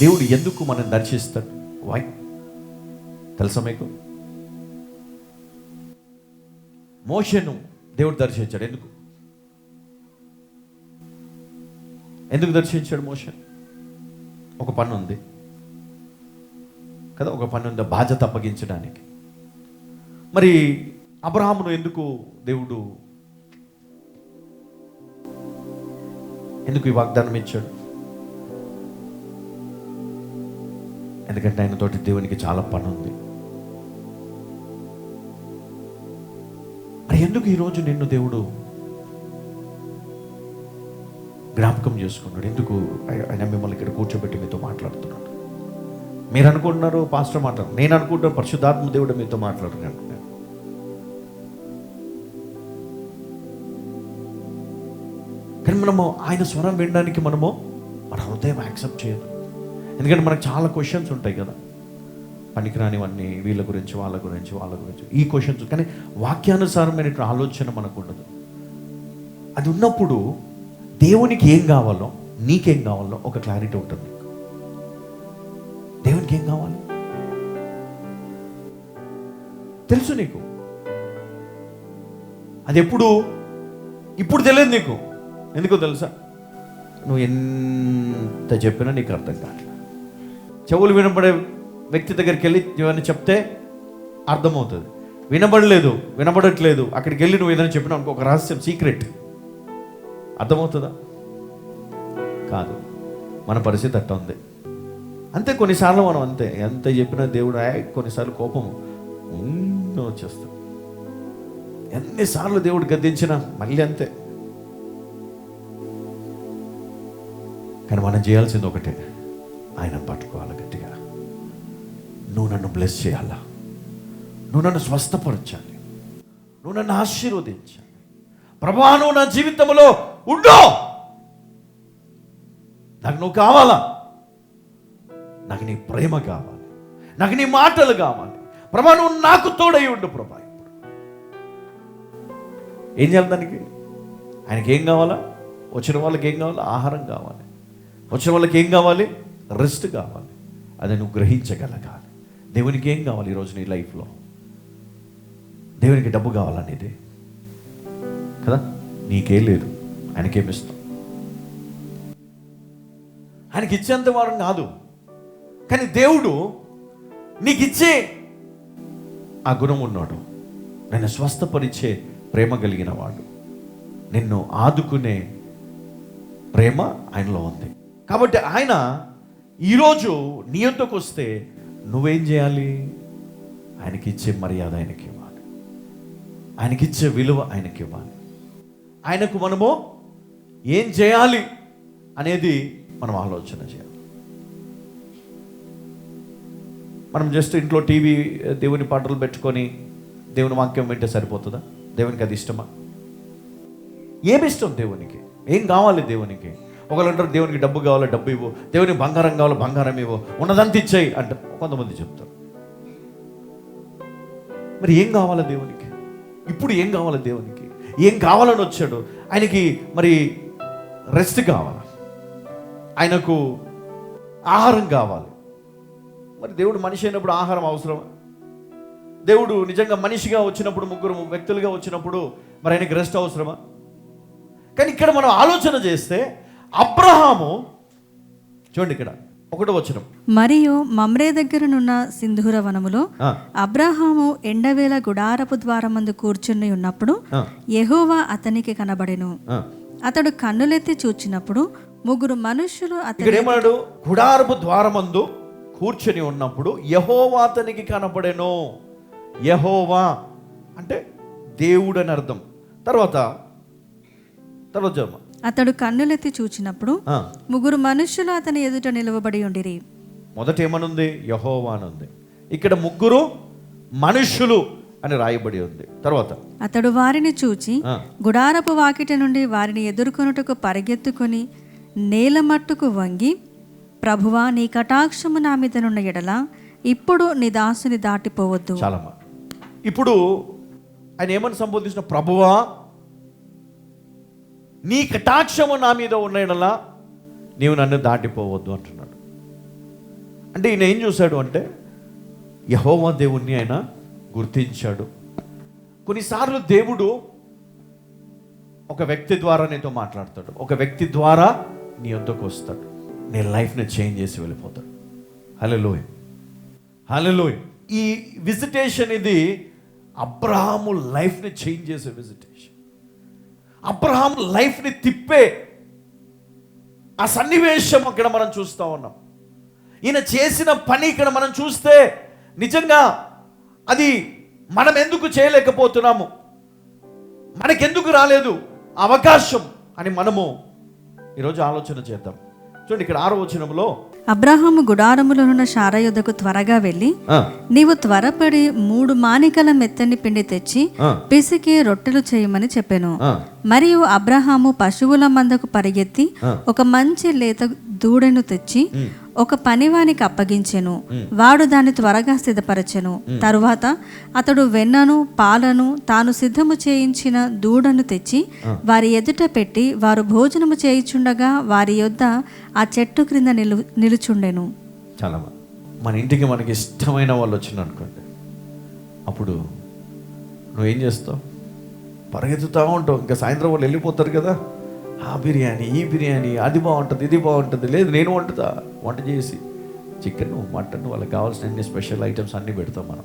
దేవుడు ఎందుకు మనం దర్శిస్తాడు? వై తెలుసా మీకు? మోషేను దేవుడు దర్శించాడు. ఎందుకు దర్శించాడు మోషేను? ఒక పని ఉంది కదా, ఒక పని ఉంది, బాధ్యత అప్పగించడానికి. మరి అబ్రహామును ఎందుకు దేవుడు ఈ వాగ్దానం ఇచ్చాడు? ఎందుకంటే ఆయనతోటి దేవునికి చాలా పని ఉంది. మరి ఎందుకు ఈరోజు నిన్ను దేవుడు జ్ఞాపకం చేసుకున్నాడు? ఎందుకు ఆయన మిమ్మల్ని ఇక్కడ కూర్చోబెట్టి మీతో మాట్లాడుతున్నాడు? మీరు అనుకుంటున్నారు పాస్టర్ మాట్లాడు, నేను అనుకుంటున్నాను పరిశుద్ధాత్మ దేవుడు మీతో మాట్లాడుతున్నాను. కానీ మనము ఆయన స్వరం వినడానికి మన హృదయం యాక్సెప్ట్ చేయదు. ఎందుకంటే మనకు చాలా క్వశ్చన్స్ ఉంటాయి కదా, పనికిరానివన్నీ, వీళ్ళ గురించి వాళ్ళ గురించి ఈ క్వశ్చన్స్. కానీ వాక్యానుసారమైన ఆలోచన మనకు ఉండదు. అది ఉన్నప్పుడు దేవునికి ఏం కావాలో, నీకేం కావాలో ఒక క్లారిటీ ఉంటుంది. దేవునికి ఏం కావాలి తెలుసు నీకు. అది ఇప్పుడు తెలియదు నీకు. ఎందుకో తెలుసా? నువ్వు ఎంత చెప్పినా నీకు అర్థం కాదు. చెవులు వినపడే వ్యక్తి దగ్గరికి వెళ్ళి ఏమైనా చెప్తే అర్థమవుతుంది. వినబడట్లేదు, అక్కడికి వెళ్ళి నువ్వు ఏదైనా చెప్పినా ఒక రహస్యం, సీక్రెట్, అర్థమవుతుందా? కాదు. మన పరిస్థితి అట్ట ఉంది. అంతే. కొన్నిసార్లు మనం అంతే, ఎంత చెప్పినా దేవుడు కొన్నిసార్లు కోపం వచ్చేస్తాం. ఎన్నిసార్లు దేవుడు గద్దించినా మళ్ళీ అంతే. కానీ మనం చేయాల్సింది ఒకటే, ఆయన పట్టుకోవాలి గట్టిగా. నువ్వు నన్ను బ్లెస్ చేయాలా, నువ్వు నన్ను స్వస్థపరచాలి, నువ్వు నన్ను ఆశీర్వదించాలి. ప్రభువా నువ్వు నా జీవితంలో ఉండు, నాకు నువ్వు కావాలా, నాకు నీ ప్రేమ కావాలి, నాకు నీ మాటలు కావాలి. ప్రభువా నువ్వు నాకు తోడై ఉండు. ప్రభువా ఏం చేయాలి దానికి? ఆయనకి ఏం కావాలా? వచ్చిన వాళ్ళకి ఏం కావాలి? ఆహారం కావాలి. వచ్చిన వాళ్ళకి ఏం కావాలి? రెస్ట్ కావాలి. అది నువ్వు గ్రహించగలగాలి. దేవునికి ఏం కావాలి ఈరోజు నీ లైఫ్లో? దేవునికి డబ్బు కావాలనేది కదా, నీకేం లేదు, ఆయనకేమిస్తాం. ఆయనకి ఇచ్చేంత వారం కాదు, కానీ దేవుడు నీకు ఇచ్చే ఆ గుణం ఉన్నాడు. నిన్ను స్వస్థపరిచే ప్రేమ కలిగిన వాడు, నిన్ను ఆదుకునే ప్రేమ ఆయనలో ఉంది. కాబట్టి ఆయన ఈరోజు నీ యొద్దకు వస్తే నువ్వేం చేయాలి? ఆయనకిచ్చే మర్యాద ఆయనకి ఇవ్వాలి, ఆయనకిచ్చే విలువ ఆయనకి ఇవ్వాలి. ఆయనకు మనము ఏం చేయాలి అనేది మనం ఆలోచన చేయాలి. మనం జస్ట్ ఇంట్లో టీవీ దేవుని పాటలు పెట్టుకొని దేవుని వాక్యం వింటే సరిపోతుందా? దేవునికి అది ఇష్టమా? ఏమి ఇష్టం దేవునికి? ఏం కావాలి దేవునికి? ఒకళ్ళు అంటారు దేవునికి డబ్బు కావాలి, డబ్బు ఇవ్వు, దేవునికి బంగారం కావాలి, బంగారం ఇవ్వు, ఉన్నదంతా ఇచ్చేయి అంటారు కొంతమంది చెప్తారు. మరి ఏం కావాలి దేవునికి? ఇప్పుడు ఏం కావాలి దేవునికి? ఏం కావాలని వచ్చాడు? ఆయనకి మరి రెస్ట్ కావాలి, ఆయనకు ఆహారం కావాలి. మరి దేవుడు మనిషి అయినప్పుడు ఆహారం అవసరమా? దేవుడు నిజంగా మనిషిగా వచ్చినప్పుడు, ముగ్గురు వ్యక్తులుగా వచ్చినప్పుడు మరి ఆయనకి రెస్ట్ అవసరమా? కానీ ఇక్కడ మనం ఆలోచన చేస్తే అబ్రహాము చూడండి, ఇక్కడ 1వ వచనం, మరియు మమ్రే దగ్గరనున్న సింధూర వనములో అబ్రహాము ఎండవేళ గుడారపు ద్వారమందు కూర్చుని ఉన్నప్పుడు యెహోవా అతనికి కనబడెను. అతడు కన్నులెత్తి చూచినప్పుడు 3 మనుష్యులు ఏమన్నాడు? గుడారపు ద్వారమందు కూర్చొని ఉన్నప్పుడు యెహోవా అతనికి కనబడెను. యెహోవా అంటే దేవుడు అని అర్థం. తర్వాత అతడు కన్నులెత్తి చూచినప్పుడు 3 మనుష్యులు అతని ఎదుట నిలవబడి ఉండిరి. మొదట ఏమనుంది? యెహోవా అని ఉంది. ఇక్కడ 3 మనుష్యులు అని రాయబడి ఉంది. తర్వాత అతడు వారిని చూచి గుడారపు వాకిట నుండి వారిని ఎదుర్కొనుటకు పరిగెత్తుకొని నేల మట్టుకు వంగి, ప్రభువా నీ కటాక్షము నా మీదనున్న ఎడల ఇప్పుడు నీ దాసుని దాటిపోవద్దు. చాలమ్మా. ఇప్పుడు ఆయన ఏమని సంబోధించిన? ప్రభువా నీ కటాక్షము నా మీద ఉన్న ఎడల నీవు నన్ను దాటిపోవద్దు అంటున్నాడు. అంటే ఈయన ఏం చూశాడు అంటే యెహోవా దేవుణ్ణి ఆయన గుర్తించాడు. కొన్నిసార్లు దేవుడు ఒక వ్యక్తి ద్వారా నీతో మాట్లాడతాడు, ఒక వ్యక్తి ద్వారా నీ వద్దకు వస్తాడు, నీ లైఫ్ని చేంజ్ చేసి వెళ్ళిపోతాడు. హల్లెలూయా, హల్లెలూయా. ఈ విజిటేషన్ ఇది అబ్రహాము లైఫ్ని చేంజ్ చేసే విజిటేషన్. అబ్రహాం లైఫ్ని తిప్పే ఆ సన్నివేశం అక్కడ మనం చూస్తూ ఉన్నాం. ఈయన చేసిన పని ఇక్కడ మనం చూస్తే నిజంగా అది మనం ఎందుకు చేయలేకపోతున్నాము, మనకెందుకు రాలేదు అవకాశం అని మనము ఈరోజు ఆలోచన చేద్దాం. చూడండి ఇక్కడ 6వ వచనంలో, అబ్రహాము గుడారములోనున్న శారా యొద్దకు త్వరగా వెళ్ళి, నీవు త్వరపడి 3 మానికల మెత్తని పిండి తెచ్చి పిసికి రొట్టెలు చేయమని చెప్పెను. మరియు అబ్రహాము పశువుల మందకు పరిగెత్తి ఒక మంచి లేత దూడను తెచ్చి ఒక పనివానికి అప్పగించెను. వాడు దాన్ని త్వరగా సిద్ధపరచెను. తరువాత అతడు వెన్నను పాలను తాను సిద్ధము చేయించిన దూడను తెచ్చి వారి ఎదుట పెట్టి వారు భోజనము చేయుచుండగా వారి యొద్ద ఆ చెట్టు క్రింద నిలుచుండెను. చాలా మన ఇంటికి మనకి ఇష్టమైన వాళ్ళు వచ్చిన అనుకోండి, అప్పుడు నువ్వేం చేస్తావు? పరిగెత్తుతూ ఉంటావు. ఇంకా సాయంత్రం వాళ్ళు వెళ్ళిపోతారు కదా, ఆ బిర్యానీ ఈ బిర్యానీ అది బాగుంటుంది ఇది బాగుంటుంది, లేదు నేను వంట చేసి చికెన్ మటన్ వాళ్ళకి కావాల్సిన అన్ని స్పెషల్ ఐటమ్స్ అన్నీ పెడతాం మనం.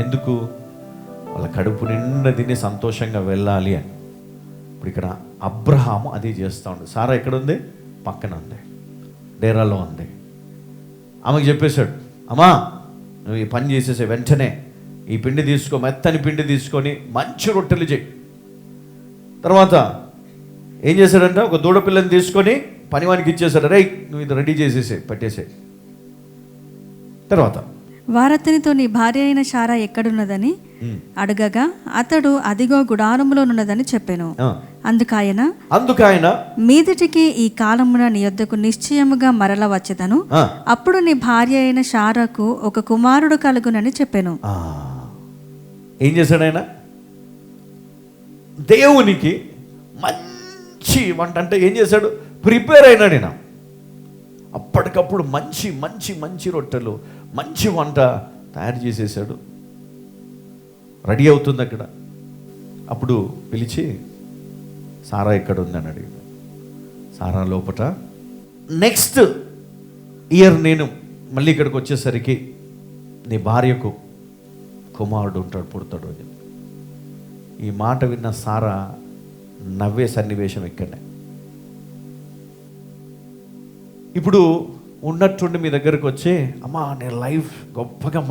ఎందుకు? వాళ్ళ కడుపు నిండా తిని సంతోషంగా వెళ్ళాలి అని. ఇప్పుడు ఇక్కడ అబ్రహాము అది చేస్తూ ఉంది. సారా ఎక్కడుంది? పక్కన ఉంది, డేరాలో ఉంది. ఆమెకు చెప్పేశాడు, అమ్మా నువ్వు ఈ పని చేసేసే వెంటనే ఈ పిండి తీసుకో, మెత్తని పిండి తీసుకొని మంచి రొట్టెలు చేయి. తర్వాత ఏం చేశాడంట, ఒక దూడ పిల్లని తీసుకొని పనివానికి ఇచ్చేశాడు. రే నువ్వు ఇది రెడీ చేసేసే పెట్టేసే. తర్వాత వారతనితో నీ భార్య అయిన శారా ఎక్కడున్నదని అడగగా అతడు అదిగో గుడారములోనున్నదని చెప్పాను. అందుకాయన మీదటికి ఈ కాలమున నీ యొద్దకు నిశ్చయముగా మరల వచ్చేదను, అప్పుడు నీ భార్య అయిన శారాకు ఒక కుమారుడు కలుగునని చెప్పాను. ఏం చేశాడు ఆయన? దేవునికి మంచి వంట అంటే ఏం చేశాడు? ప్రిపేర్ అయినాడు ఆయన. అప్పటికప్పుడు మంచి మంచి మంచి రొట్టెలు మంచి వంట తయారు చేసేసాడు. రెడీ అవుతుంది అక్కడ. అప్పుడు పిలిచి సారా ఎక్కడ ఉందని అడిగాడు. సారా లోపట నెక్స్ట్ ఇయర్ నేను మళ్ళీ ఇక్కడికి వచ్చేసరికి నీ భార్యకు కుమారుడు ఉంటాడు, పుడతాడు అని. ఈ మాట విన్న సారా నవ్వే సన్నివేశం ఇక్కడనే. ఇప్పుడు ఉన్నట్టుండి మీ దగ్గరకు వచ్చి, అమ్మా నీ లైఫ్ గొప్పగా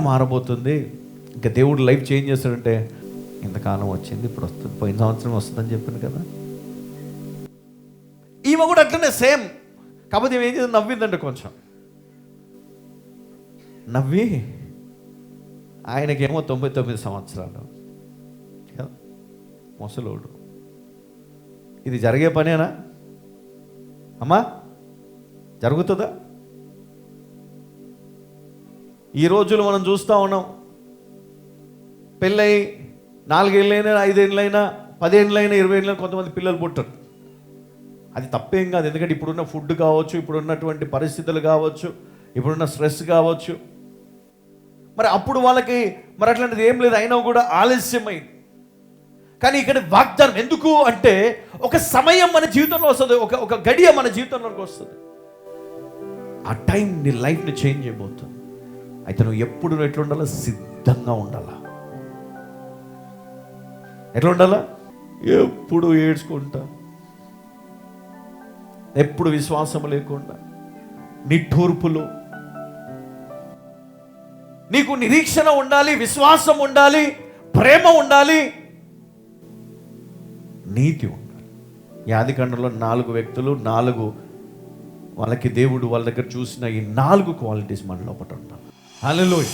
మారబోతుంది, ఇంకా దేవుడు లైఫ్ చేంజ్ చేస్తాడంటే, ఇంతకాలం వచ్చింది ఇప్పుడు వస్తుంది, పోయిన సంవత్సరం వస్తుందని చెప్పాను కదా. ఈమె కూడా అట్లనే సేమ్. కాకపోతే ఏం చేసి నవ్విందంటే కొంచెం నవ్వి, ఆయనకేమో 99 సంవత్సరాలు ముసలోడు. ఇది జరిగే పనేనా అమ్మా? జరుగుతుందా? ఈ రోజులు మనం చూస్తూ ఉన్నాం, పెళ్ళై 4 ఏళ్ళైనా 5 ఏళ్ళైనా 10 ఏళ్ళైనా 20 ఏళ్ళైనా కొంతమంది పిల్లలు పుట్టరు. అది తప్పేం కాదు, ఎందుకంటే ఇప్పుడున్న ఫుడ్ కావచ్చు, ఇప్పుడున్నటువంటి పరిస్థితులు కావచ్చు, ఇప్పుడున్న స్ట్రెస్ కావచ్చు. మరి అప్పుడు వాళ్ళకి మరి అట్లాంటిది ఏం లేదు, అయినా కూడా ఆలస్యమైంది. కానీ ఇక్కడ వాగ్దానం ఎందుకు అంటే, ఒక సమయం మన జీవితంలో వస్తుంది, ఒక గడియ మన జీవితంలోకి వస్తుంది. ఆ టైం నీ లైఫ్ని చేంజ్ చేయబోతుంది. అయితే నువ్వు ఎప్పుడు ఎట్లా ఉండాలా? సిద్ధంగా ఉండాలా. ఎట్లా ఉండాలా? ఎప్పుడు ఏడ్చుకుంటా, ఎప్పుడు విశ్వాసం లేకుండా, నిట్టూర్పులు. నీకు నిరీక్షణ ఉండాలి, విశ్వాసం ఉండాలి, ప్రేమ ఉండాలి, నీతి ఉండాలి. ఈ ఆదికాండంలో 4 వ్యక్తులు, 4 వాళ్ళకి దేవుడు వాళ్ళ దగ్గర చూసిన ఈ 4 క్వాలిటీస్ మన లోపల ఉండాలి. హల్లెలూయా.